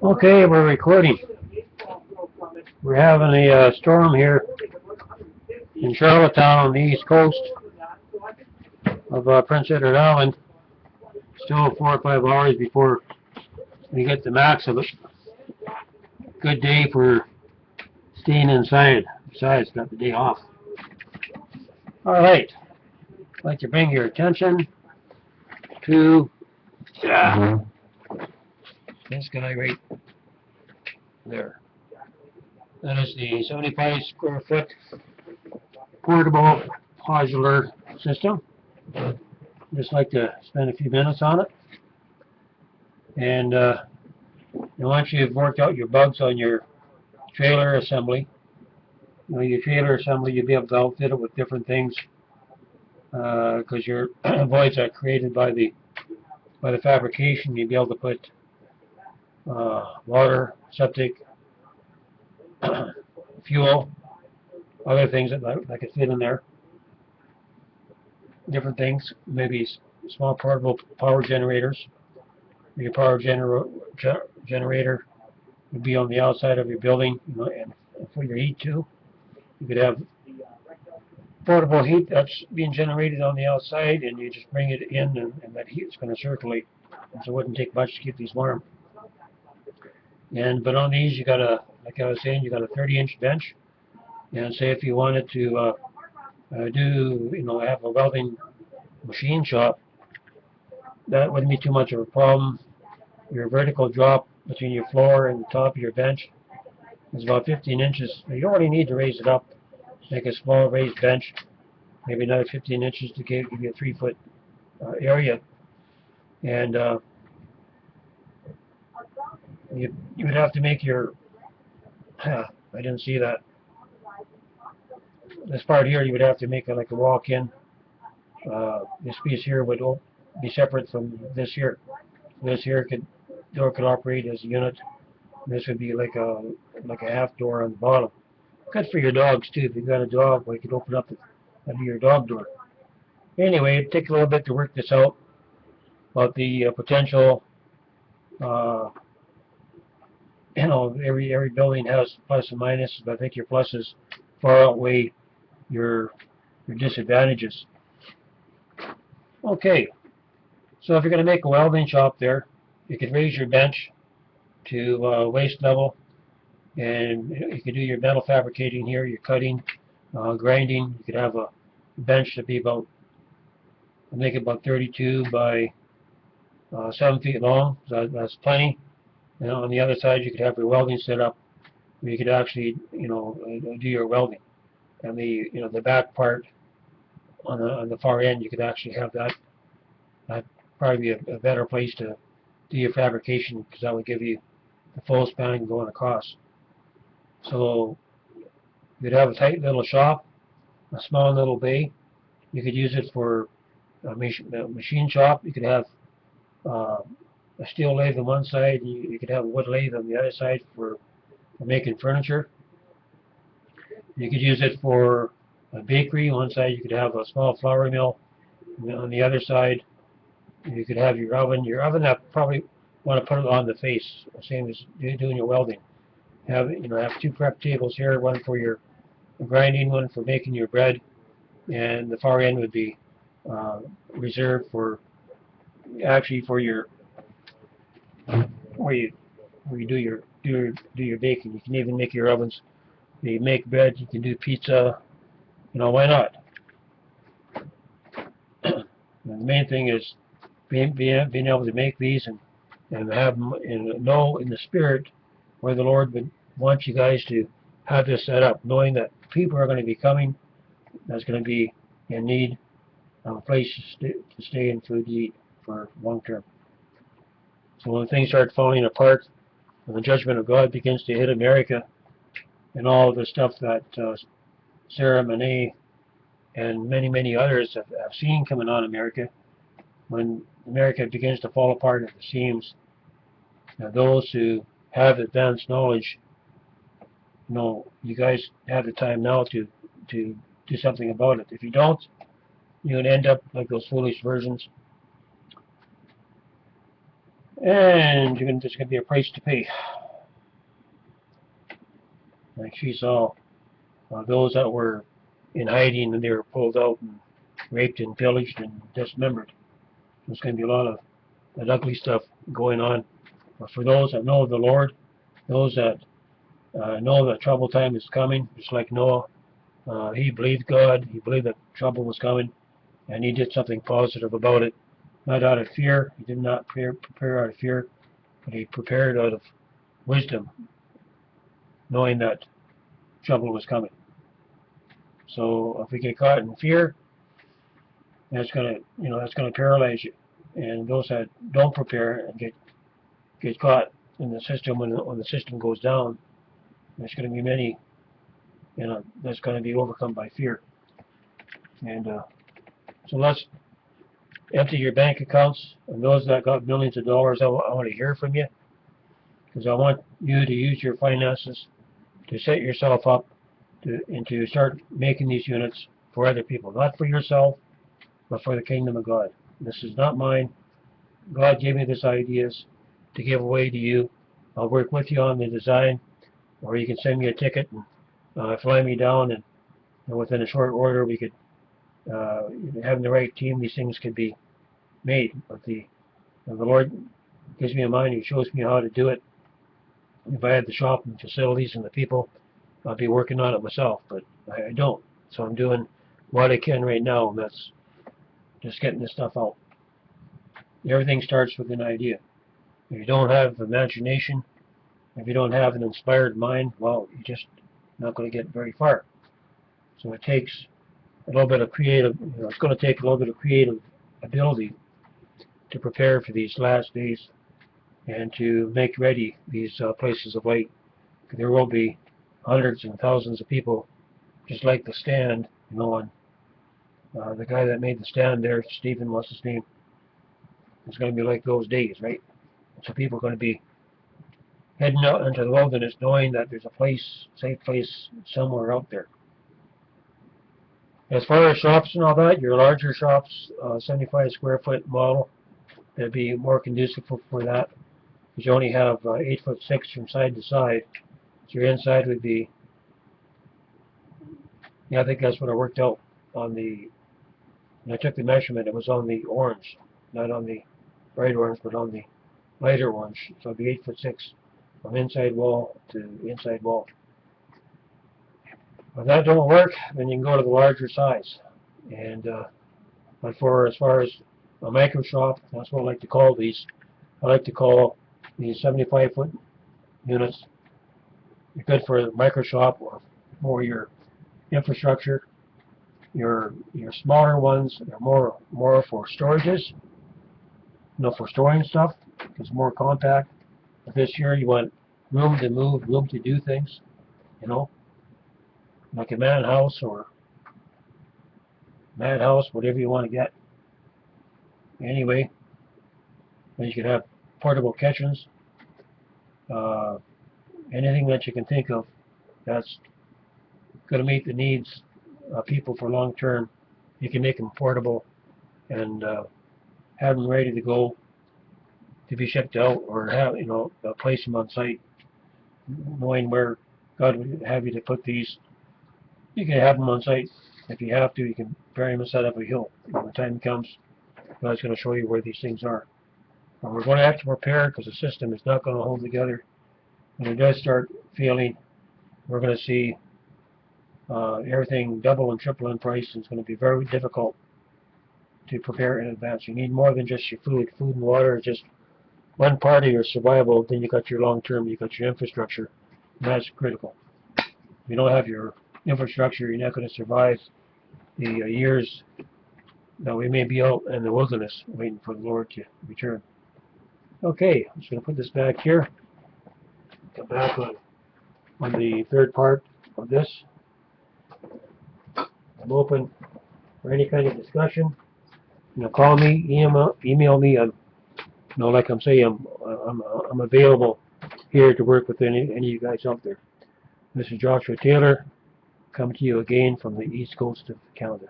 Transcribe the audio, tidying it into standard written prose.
Okay, we're recording. We're having a storm here in Charlottetown on the east coast of Prince Edward Island. Still 4 or 5 hours before we get the max of it. Good day for staying inside. Besides, got the day off. Alright, I'd like to bring your attention to this guy right there. That is the 75 square foot portable PODULAR system. Just like to spend a few minutes on it. And once you've worked out your bugs on your trailer assembly, your trailer assembly, you'll be able to outfit it with different things because your voids are created by the fabrication. You'll be able to put water, septic, fuel, other things that could fit in there. Different things, maybe small portable power generators. Your power generator would be on the outside of your building, and for your heat too. You could have portable heat that's being generated on the outside, and you just bring it in, and that heat is going to circulate. So it wouldn't take much to keep these warm. But on these, you got like I was saying, you got a 30-inch bench. And say if you wanted to have a welding machine shop, that wouldn't be too much of a problem. Your vertical drop between your floor and the top of your bench is about 15 inches. You don't really need to raise it up. Make a small raised bench, maybe another 15 inches to give you a 3-foot area. And you would have to make your, I didn't see that. This part here, you would have to make it like a walk-in. This piece here would be separate from this here. This here door could operate as a unit. This would be like a half door on the bottom. Good for your dogs too. If you've got a dog, you could open up that'd be your dog door. Anyway, it'd take a little bit to work this out about the potential. Every building has plus and minuses, but I think your pluses far outweigh your disadvantages. Okay, so if you're going to make a welding shop there, you could raise your bench to waist level, and you could do your metal fabricating here, your cutting, grinding. You could have a bench to be about 32 by 7 feet long. So that's plenty. And on the other side, you could have your welding set up, where you could actually, do your welding. And the back part on the far end, you could actually have that. That'd probably be a better place to do your fabrication, because that would give you the full span going across. So you'd have a tight little shop, a small little bay. You could use it for a machine shop. You could have a steel lathe on one side, and you could have a wood lathe on the other side for making furniture. You could use it for a bakery. On one side you could have a small flour mill. On the other side you could have your oven. Your oven, that probably want to put it on the face, same as doing your welding. Have 2 prep tables here, one for your grinding, one for making your bread, and the far end would be reserved for your where you do your baking. You can even make your ovens. You make bread, you can do pizza, why not? The main thing is being able to make these and have them know in the spirit where the Lord would want you guys to have this set up, knowing that people are going to be coming, that's going to be in need of a place to stay and food to eat for long term. So when things start falling apart, when the judgment of God begins to hit America, and all the stuff that Sarah Monet and many others have seen coming on America, when America begins to fall apart at the seams, those who have advanced knowledge, you guys have the time now to do something about it. If you don't, you're going to end up like those foolish virgins. And there's going to be a price to pay. Like she saw those that were in hiding and they were pulled out and raped and pillaged and dismembered. There's going to be a lot of that ugly stuff going on. But for those that know the Lord, those that know that trouble time is coming, just like Noah, he believed God, he believed that trouble was coming, and he did something positive about it. Not out of fear, he did not prepare out of fear, but he prepared out of wisdom, knowing that trouble was coming. So if we get caught in fear, that's gonna paralyze you. And those that don't prepare and get caught in the system when the system goes down, there's going to be many, that's going to be overcome by fear. And so let's empty your bank accounts. And those that got millions of dollars, I want to hear from you, because I want you to use your finances to set yourself up and to start making these units for other people, not for yourself, but for the kingdom of God. This is not mine. God gave me these ideas to give away to you. I'll work with you on the design, or you can send me a ticket and fly me down, and within a short order we could, having the right team, these things could be made. But the Lord gives me a mind, He shows me how to do it. If I had the shop and facilities and the people, I'd be working on it myself, but I don't. So I'm doing what I can right now, and that's just getting this stuff out. Everything starts with an idea. If you don't have imagination, if you don't have an inspired mind, well, you're just not going to get very far. So it takes a little bit of creative, it's going to take a little bit of creative ability to prepare for these last days and to make ready these places of light. There will be hundreds and thousands of people, just like the stand, and the guy that made the stand there, Stephen, what's his name? It's going to be like those days, right? So people are going to be heading out into the wilderness knowing that there's a place, safe place somewhere out there. As far as shops and all that, your larger shops, 75 square foot model, that'd be more conducive for that, because you only have 8'6" from side to side. So your inside would be, I think that's what I worked out on the, when I took the measurement, it was on the orange, not on the bright orange, but on the lighter orange. So it'd be 8'6" from inside wall to inside wall. If that don't work, then you can go to the larger size. And but as far as a micro shop, that's what I like to call these. I like to call these 75-foot units. You're good for a micro shop or for your infrastructure. Your smaller ones, they're more for storages, for storing stuff. It's more compact. But this year you want room to move, room to do things, like a madhouse or whatever you want to get. Anyway, then you could have portable kitchens, anything that you can think of that's going to meet the needs of people for long term. You can make them portable and have them ready to go to be shipped out, or have place them on site, knowing where God would have you to put these. You can have them on site if you have to. You can bury them inside of a hill. When the time comes, God's going to show you where these things are. But we're going to have to prepare, because the system is not going to hold together. When it does start failing, we're going to see everything double and triple in price, and it's going to be very difficult to prepare in advance. You need more than just your food. Food and water is just one part of your survival. Then you got your long-term, you got your infrastructure, and that's critical. If you don't have your infrastructure, you're not going to survive the years that we may be out in the wilderness waiting for the Lord to return. Okay, I'm just going to put this back here. Come back on the third part of this. I'm open for any kind of discussion. Call me, email me. Like I'm saying, I'm available here to work with any of you guys out there. This is Joshua Taylor, coming to you again from the east coast of Canada.